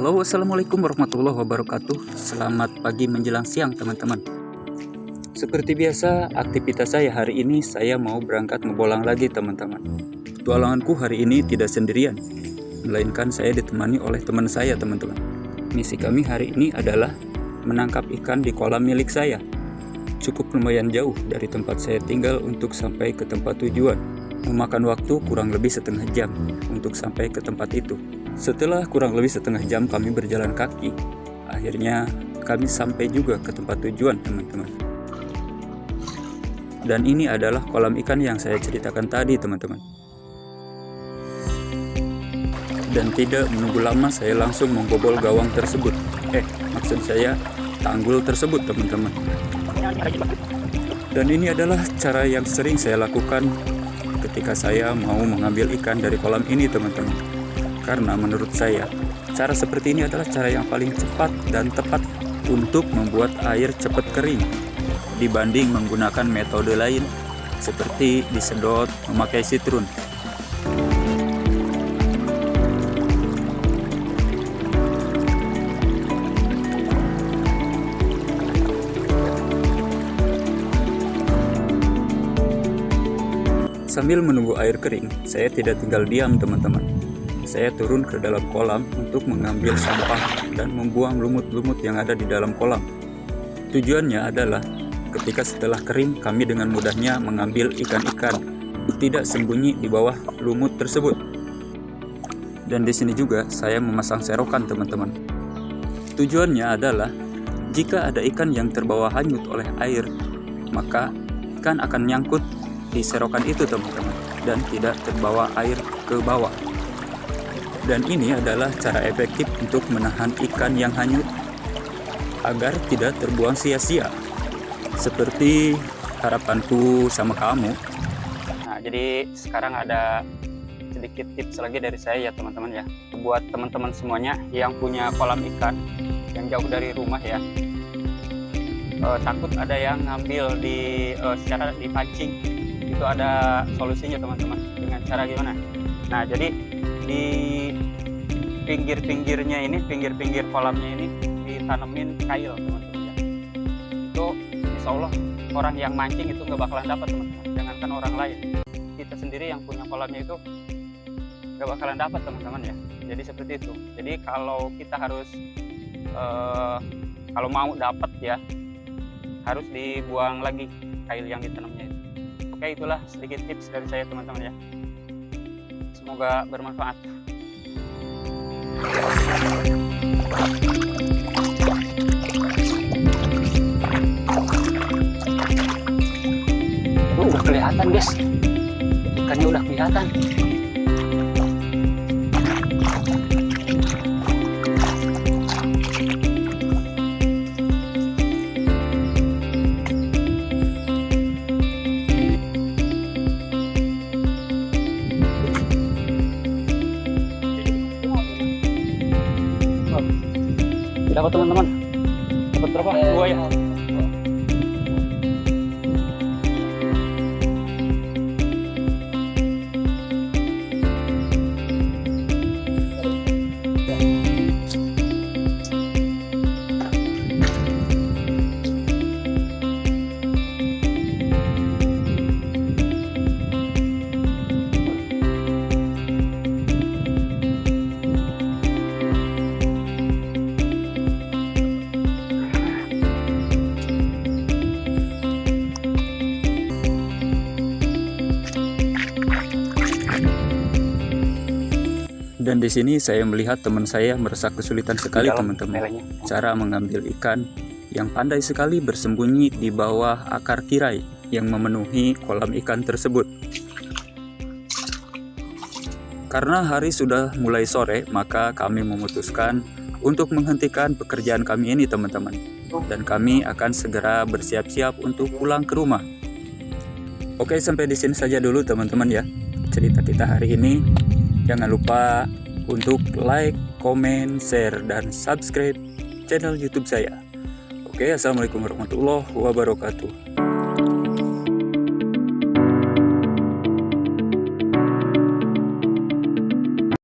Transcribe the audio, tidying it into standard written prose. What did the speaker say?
Halo, assalamualaikum warahmatullahi wabarakatuh. Selamat pagi menjelang siang teman-teman. Seperti biasa, aktivitas saya hari ini saya mau berangkat ngebolang lagi teman-teman. Petualanganku hari ini tidak sendirian, melainkan saya ditemani oleh teman saya teman-teman. Misi kami hari ini adalah menangkap ikan di kolam milik saya. Cukup lumayan jauh dari tempat saya tinggal untuk sampai ke tempat tujuan. Memakan waktu kurang lebih setengah jam untuk sampai ke tempat itu. Setelah kurang lebih setengah jam kami berjalan kaki, akhirnya kami sampai juga ke tempat tujuan teman-teman. Dan ini adalah kolam ikan yang saya ceritakan tadi teman-teman. Dan tidak menunggu lama saya langsung membobol gawang tersebut. Maksud saya tanggul tersebut teman-teman. Dan ini adalah cara yang sering saya lakukan ketika saya mau mengambil ikan dari kolam ini teman-teman. Karena menurut saya, cara seperti ini adalah cara yang paling cepat dan tepat untuk membuat air cepat kering dibanding menggunakan metode lain seperti disedot memakai sitrun. Sambil menunggu air kering, saya tidak tinggal diam teman-teman. Saya turun ke dalam kolam untuk mengambil sampah dan membuang lumut-lumut yang ada di dalam kolam. Tujuannya adalah ketika setelah kering kami dengan mudahnya mengambil ikan-ikan, tidak sembunyi di bawah lumut tersebut. Dan di sini juga saya memasang serokan teman-teman. Tujuannya adalah jika ada ikan yang terbawa hanyut oleh air, maka ikan akan nyangkut di serokan itu teman-teman dan tidak terbawa air ke bawah. Dan ini adalah cara efektif untuk menahan ikan yang hanyut agar tidak terbuang sia-sia. Seperti harapanku sama kamu. Nah, jadi sekarang ada sedikit tips lagi dari saya ya teman-teman ya. Buat teman-teman semuanya yang punya kolam ikan yang jauh dari rumah ya. Takut ada yang ngambil secara dipancing. Itu ada solusinya teman-teman. Dengan cara gimana? Nah, jadi di pinggir-pinggirnya ini, pinggir-pinggir kolamnya ini ditanemin kail teman-teman ya. Itu insya Allah orang yang mancing itu nggak bakalan dapat teman-teman. Jangankan orang lain, kita sendiri yang punya kolamnya itu nggak bakalan dapat teman-teman ya. Jadi seperti itu. Jadi kalau kita harus kalau mau dapat ya harus dibuang lagi kail yang ditanamnya itu. Oke, itulah sedikit tips dari saya teman-teman ya. Semoga bermanfaat. Udah kelihatan guys, ikannya udah kelihatan. Dapat teman-teman, dapat berapa? Dua ya. Dan di sini saya melihat teman saya merasa kesulitan sekali teman-teman. Cara mengambil ikan yang pandai sekali bersembunyi di bawah akar tirai yang memenuhi kolam ikan tersebut. Karena hari sudah mulai sore, maka kami memutuskan untuk menghentikan pekerjaan kami ini teman-teman. Dan kami akan segera bersiap-siap untuk pulang ke rumah. Oke, sampai di sini saja dulu teman-teman ya cerita kita hari ini. Jangan lupa untuk like, komen, share, dan subscribe channel YouTube saya. Oke, assalamualaikum warahmatullahi wabarakatuh.